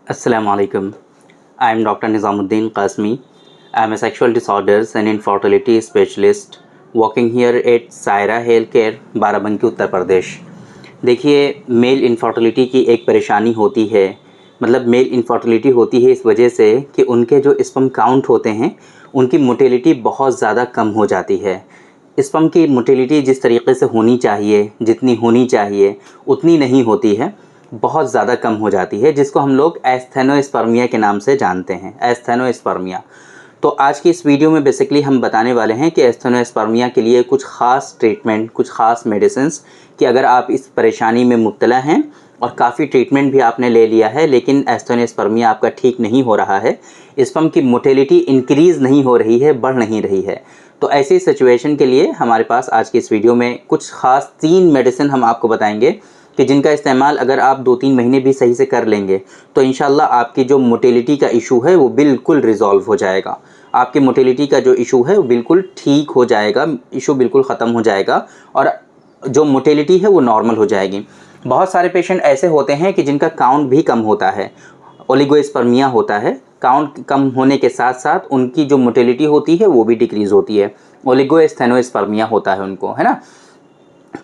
Assalamualaikum. I am Dr. Nizamuddin Qasmi. I am a sexual disorders and infertility specialist working here at Saira Healthcare, Barabanki Uttar Pradesh. देखिए, male infertility की एक परेशानी होती है, मतलब मेल इनफर्टिलिटी होती है इस वजह से कि उनके जो स्पर्म काउंट होते हैं उनकी मोटिलिटी बहुत ज़्यादा कम हो जाती है। स्पर्म की मोटिलिटी जिस तरीके से होनी चाहिए, जितनी होनी चाहिए उतनी नहीं होती है, बहुत ज़्यादा कम हो जाती है, जिसको हम लोग एस्थेनोस्पर्मिया के नाम से जानते हैं, एस्थेनोस्पर्मिया। तो आज की इस वीडियो में बेसिकली हम बताने वाले हैं कि एस्थेनोस्पर्मिया के लिए कुछ ख़ास ट्रीटमेंट, कुछ ख़ास मेडिसिन्स कि अगर आप इस परेशानी में मुब्तला हैं और काफ़ी ट्रीटमेंट भी आपने ले लिया है लेकिन एस्थेनोस्पर्मिया आपका ठीक नहीं हो रहा है, स्पर्म की मोटिलिटी इंक्रीज़ नहीं हो रही है, बढ़ नहीं रही है, तो ऐसी सिचुएशन के लिए हमारे पास आज की इस वीडियो में कुछ ख़ास 3 मेडिसिन हम आपको बताएंगे कि जिनका इस्तेमाल अगर आप 2-3 महीने भी सही से कर लेंगे तो इंशाल्लाह आपकी जो मोटिलिटी का इशू है वो बिल्कुल रिज़ॉल्व हो जाएगा। आपकी मोटिलिटी का जो इशू है वो बिल्कुल ठीक हो जाएगा, इशू बिल्कुल ख़त्म हो जाएगा और जो मोटिलिटी है वो नॉर्मल हो जाएगी। बहुत सारे पेशेंट ऐसे होते हैं कि जिनका काउंट भी कम होता है, ओलिगोस्पर्मिया होता है, काउंट कम होने के साथ साथ उनकी जो मोटिलिटी होती है वो भी डिक्रीज़ होती है, ओलिगोस्थेनोस्पर्मिया होता है उनको, है ना।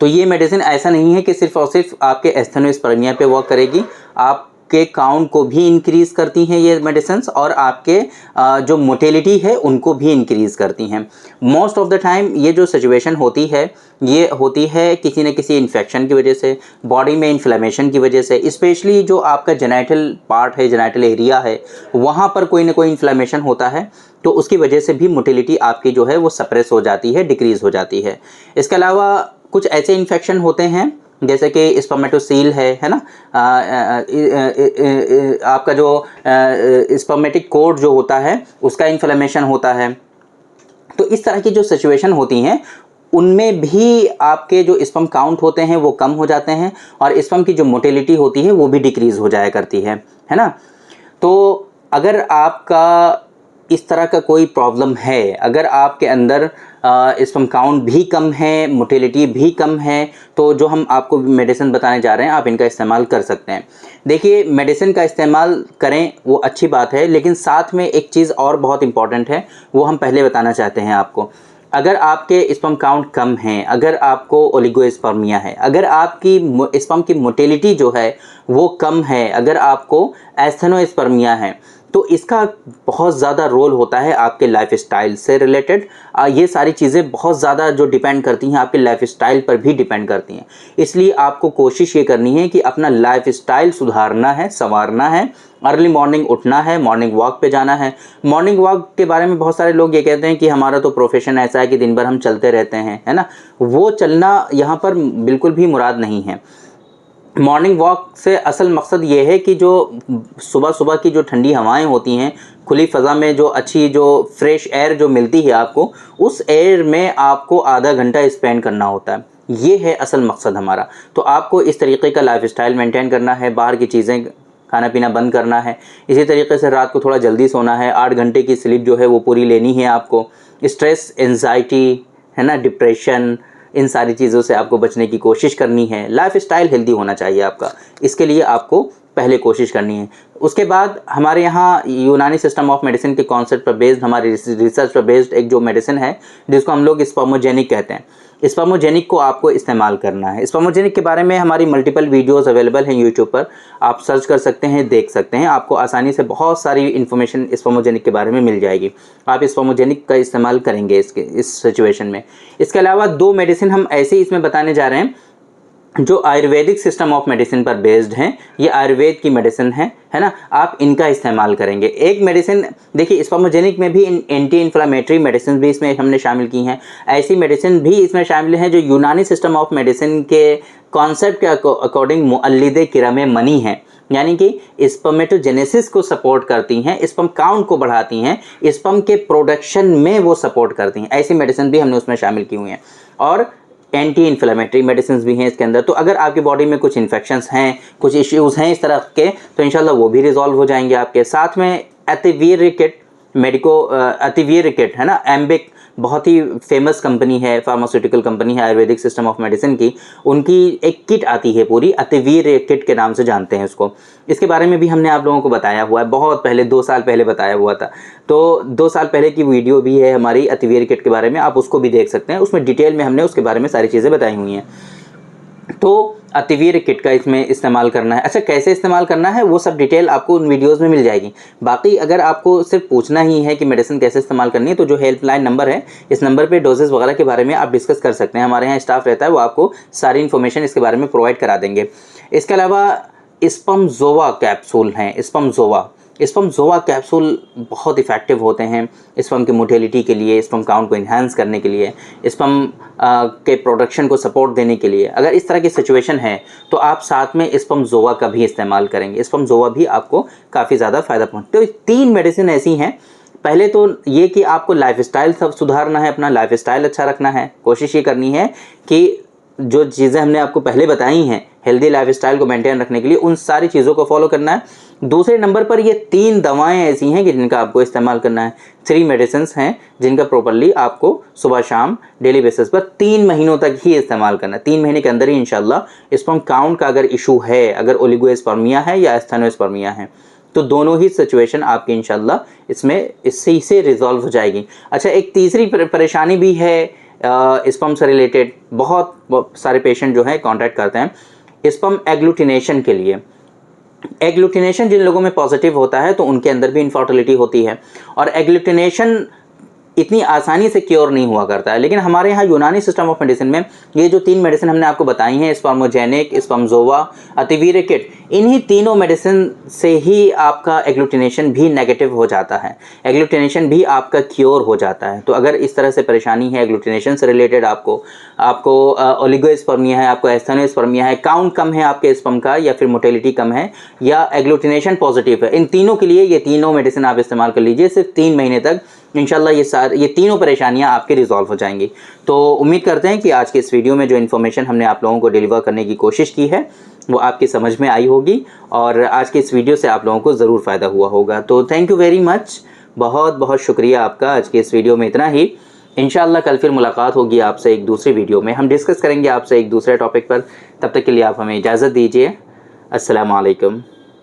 तो ये मेडिसिन ऐसा नहीं है कि सिर्फ और सिर्फ आपके एस्थेनोस्पर्मिया पे वर्क करेगी, आपके काउंट को भी इंक्रीज़ करती हैं ये मेडिसिन्स और आपके जो मोटिलिटी है उनको भी इंक्रीज़ करती हैं। मोस्ट ऑफ द टाइम ये जो सिचुएशन होती है ये होती है किसी न किसी इन्फेक्शन की वजह से, बॉडी में इन्फ्लेमेशन की वजह से, स्पेशली जो आपका जेनिटल पार्ट है, जेनिटल एरिया है, वहाँ पर कोई ना कोई इन्फ्लेमेशन होता है, तो उसकी वजह से भी मोटिलिटी आपकी जो है वो सप्रेस हो जाती है, डिक्रीज़ हो जाती है। इसके अलावा कुछ ऐसे इन्फेक्शन होते हैं जैसे कि स्पर्मेटोसील है ना, आपका जो स्पर्मेटिक कोट जो होता है उसका इन्फ्लेमेशन होता है। तो इस तरह की जो सिचुएशन होती हैं उनमें भी आपके जो स्पर्म काउंट होते हैं वो कम हो जाते हैं और स्पर्म की जो मोटिलिटी होती है वो भी डिक्रीज़ हो जाया करती है ना। तो अगर आपका इस तरह का कोई प्रॉब्लम है, अगर आपके अंदर स्पर्म काउंट भी कम है, मोटिलिटी भी कम है, तो जो हम आपको मेडिसिन बताने जा रहे हैं आप इनका इस्तेमाल कर सकते हैं। देखिए, मेडिसिन का इस्तेमाल करें वो अच्छी बात है, लेकिन साथ में एक चीज़ और बहुत इम्पॉर्टेंट है, वो हम पहले बताना चाहते हैं आपको। अगर आपके स्पर्म काउंट कम है, अगर आपको ओलिगोस्पर्मिया है, अगर आपकी स्पर्म की मोटिलिटी जो है वो कम है, अगर आपको एस्थेनोस्पर्मिया है, तो इसका बहुत ज़्यादा रोल होता है आपके लाइफस्टाइल से रिलेटेड। ये सारी चीज़ें बहुत ज़्यादा जो डिपेंड करती हैं आपके लाइफस्टाइल पर भी डिपेंड करती हैं। इसलिए आपको कोशिश ये करनी है कि अपना लाइफस्टाइल सुधारना है, संवारना है, अर्ली मॉर्निंग उठना है, मॉर्निंग वॉक पे जाना है। मॉर्निंग वॉक के बारे में बहुत सारे लोग ये कहते हैं कि हमारा तो प्रोफेशन ऐसा है कि दिन भर हम चलते रहते हैं, है ना। वो चलना यहाँ पर बिल्कुल भी मुराद नहीं है। मॉर्निंग वॉक से असल मकसद ये है कि जो सुबह सुबह की जो ठंडी हवाएं होती हैं, खुली फ़ज़ा में जो अच्छी जो फ्रेश एयर जो मिलती है आपको, उस एयर में आपको आधा घंटा स्पेंड करना होता है। ये है असल मकसद हमारा। तो आपको इस तरीके का लाइफस्टाइल मेंटेन करना है, बाहर की चीज़ें खाना पीना बंद करना है। इसी तरीके से रात को थोड़ा जल्दी सोना है, 8 घंटे की स्लीप जो है वो पूरी लेनी है आपको। स्ट्रेस, एंजाइटी, है ना, डिप्रेशन, इन सारी चीज़ों से आपको बचने की कोशिश करनी है। लाइफस्टाइल हेल्दी होना चाहिए आपका, इसके लिए आपको पहले कोशिश करनी है। उसके बाद हमारे यहाँ यूनानी सिस्टम ऑफ मेडिसिन के कॉन्सेप्ट पर बेस्ड, हमारी रिसर्च पर बेस्ड एक जो मेडिसिन है जिसको हम लोग स्पर्मोजेनिक कहते हैं, स्पर्मोजेनिक को आपको इस्तेमाल करना है। स्पर्मोजेनिक के बारे में हमारी मल्टीपल वीडियोस अवेलेबल हैं यूट्यूब पर, आप सर्च कर सकते हैं, देख सकते हैं, आपको आसानी से बहुत सारी इन्फॉर्मेशन स्पर्मोजेनिक के बारे में मिल जाएगी। आप स्पर्मोजेनिक का इस्तेमाल करेंगे इस सिचुएशन में। इसके अलावा 2 मेडिसिन हम ऐसे ही इसमें बताने जा रहे हैं जो आयुर्वेदिक सिस्टम ऑफ मेडिसिन पर बेस्ड हैं। ये आयुर्वेद की मेडिसिन है ना, आप इनका इस्तेमाल करेंगे। एक मेडिसिन देखिए, स्पर्मोजेनिक में भी एंटी इन्फ्लामेटरी मेडिसिन भी इसमें हमने शामिल की हैं। ऐसी मेडिसिन भी इसमें शामिल हैं जो यूनानी सिस्टम ऑफ मेडिसिन के कॉन्सेप्ट के अकॉर्डिंग मुअल्लिदे किरम मनी हैं, यानी कि स्पर्मेटोजेनेसिस को सपोर्ट करती हैं, स्पर्म काउंट को बढ़ाती हैं, स्पर्म के प्रोडक्शन में वो सपोर्ट करती हैं। ऐसी मेडिसिन भी हमने उसमें शामिल की हुई हैं और एंटी इन्फ्लेमेटरी मेडिसिन भी हैं इसके अंदर। तो अगर आपकी बॉडी में कुछ इन्फेक्शंस हैं, कुछ इश्यूज़ हैं इस तरह के, तो इंशाल्लाह वो भी रिजॉल्व हो जाएंगे आपके। साथ में एथिवीरिकेट मेडिको अतिवीर किट है ना, एम्बिक बहुत ही फेमस कंपनी है, फार्मास्यूटिकल कंपनी है आयुर्वेदिक सिस्टम ऑफ मेडिसिन की, उनकी एक किट आती है पूरी, अतिवीर किट के नाम से जानते हैं उसको। इसके बारे में भी हमने आप लोगों को बताया हुआ है, बहुत पहले 2 साल पहले बताया हुआ था। तो 2 साल पहले की वीडियो भी है हमारी अतिवीर किट के बारे में, आप उसको भी देख सकते हैं, उसमें डिटेल में हमने उसके बारे में सारी चीज़ें बताई हुई हैं। तो अतिवीर किट का इसमें इस्तेमाल करना है। अच्छा, कैसे इस्तेमाल करना है वो सब डिटेल आपको उन वीडियोस में मिल जाएगी। बाकी अगर आपको सिर्फ पूछना ही है कि मेडिसिन कैसे इस्तेमाल करनी है, तो जो हेल्पलाइन नंबर है, इस नंबर पे डोजेस वगैरह के बारे में आप डिस्कस कर सकते हैं। हमारे यहाँ स्टाफ रहता है, वो आपको सारी इन्फॉर्मेशन इसके बारे में प्रोवाइड करा देंगे। इसके अलावा स्पमज़ोवा कैप्सूल हैं, स्पमज़ोवा कैप्सूल बहुत इफ़ेक्टिव होते हैं स्पर्म की मोटिलिटी के लिए, स्पर्म काउंट को इन्हांस करने के लिए, स्पर्म के प्रोडक्शन को सपोर्ट देने के लिए। अगर इस तरह की सिचुएशन है तो आप साथ में स्पमज़ोवा का भी इस्तेमाल करेंगे, स्पमज़ोवा भी आपको काफ़ी ज़्यादा फ़ायदा पहुँचता है। तो 3 मेडिसिन ऐसी हैं। पहले तो ये कि आपको लाइफस्टाइल सब सुधारना है, अपना लाइफस्टाइल अच्छा रखना है, कोशिश ये करनी है कि जो चीज़ें हमने आपको पहले बताई हैं हेल्दी लाइफस्टाइल को मेंटेन रखने के लिए, उन सारी चीज़ों को फॉलो करना है। दूसरे नंबर पर ये 3 दवाएं ऐसी हैं कि जिनका आपको इस्तेमाल करना है, 3 मेडिसिन्स हैं जिनका प्रॉपर्ली आपको सुबह शाम डेली बेसिस पर 3 महीनों तक ही इस्तेमाल करना है। 3 महीने के अंदर ही इंशाल्लाह स्पर्म काउंट का अगर इशू है, अगर ओलिगोस्पर्मिया है या एस्थेनोस्पर्मिया है, तो दोनों ही सिचुएशन आपकी इंशाल्लाह इसमें इससे से रिजॉल्व हो जाएगी। अच्छा, एक तीसरी परेशानी भी है स्पर्म से रिलेटेड, बहुत सारे पेशेंट जो हैं कॉन्टैक्ट करते हैं स्पर्म एग्लूटिनेशन के लिए। एग्लूटिनेशन जिन लोगों में पॉजिटिव होता है तो उनके अंदर भी इनफर्टिलिटी होती है, और एग्लूटिनेशन इतनी आसानी से क्योर नहीं हुआ करता है। लेकिन हमारे यहाँ यूनानी सिस्टम ऑफ मेडिसिन में ये जो 3 मेडिसिन हमने आपको बताई हैं, स्पर्मोजेनिक, स्पर्मज़ोवा, अतिवीर किट, इन्हीं तीनों मेडिसिन से ही आपका एग्लूटिनेशन भी नेगेटिव हो जाता है, एग्लूटिनेशन भी आपका क्योर हो जाता है। तो अगर इस तरह से परेशानी है एग्लूटिनेशन से रिलेटेड, आपको ओलिगोस्पर्मिया है, आपको एस्थेनोस्पर्मिया है, काउंट कम है आपके स्पर्म का, या फिर मोटिलिटी कम है, या एग्लूटिनेशन पॉजिटिव है, इन तीनों के लिए ये तीनों मेडिसिन आप इस्तेमाल कर लीजिए सिर्फ 3 महीने तक। इंशाल्लाह ये तीनों परेशानियां आपके रिजॉल्व हो जाएंगी। तो उम्मीद करते हैं कि आज के इस वीडियो में जो इन्फॉर्मेशन हमने आप लोगों को डिलीवर करने की कोशिश की है वो आपकी समझ में आई होगी, और आज के इस वीडियो से आप लोगों को ज़रूर फ़ायदा हुआ होगा। तो थैंक यू वेरी मच, बहुत बहुत शुक्रिया आपका। आज के इस वीडियो में इतना ही। इंशाल्लाह कल फिर मुलाकात होगी आपसे एक दूसरी वीडियो में, हम डिस्कस करेंगे आपसे एक दूसरे टॉपिक पर। तब तक के लिए आप हमें इजाज़त दीजिए। अस्सलाम वालेकुम।